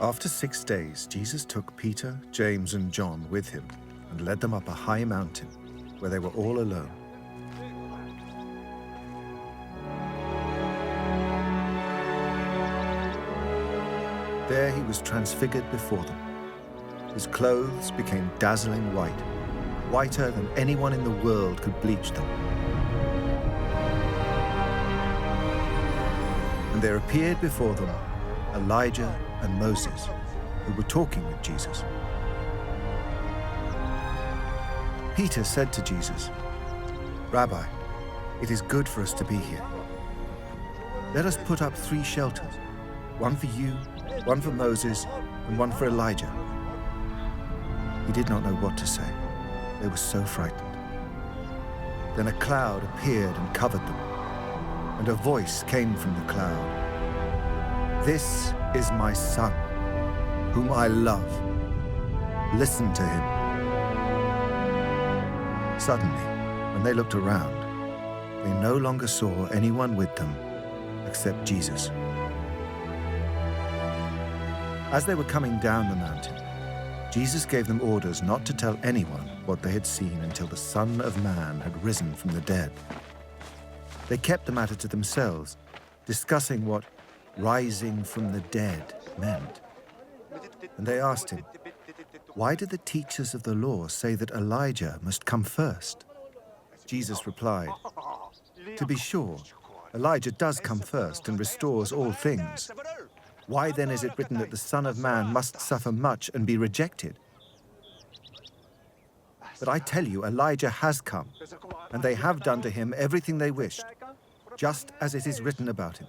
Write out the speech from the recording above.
After 6 days, Jesus took Peter, James, and John with him and led them up a high mountain where they were all alone. There he was transfigured before them. His clothes became dazzling white, whiter than anyone in the world could bleach them. And there appeared before them Elijah and Moses, who were talking with Jesus. Peter said to Jesus, "Rabbi, it is good for us to be here. Let us put up 3 shelters, one for you, one for Moses, and one for Elijah." He did not know what to say. They were so frightened. Then a cloud appeared and covered them, and a voice came from the cloud. "This is my son, whom I love. Listen to him." Suddenly, when they looked around, they no longer saw anyone with them except Jesus. As they were coming down the mountain, Jesus gave them orders not to tell anyone what they had seen until the Son of Man had risen from the dead. They kept the matter to themselves, discussing what rising from the dead meant. And they asked him, "Why do the teachers of the law say that Elijah must come first?" Jesus replied, "To be sure, Elijah does come first and restores all things. Why then is it written that the Son of Man must suffer much and be rejected? But I tell you, Elijah has come, and they have done to him everything they wished, just as it is written about him.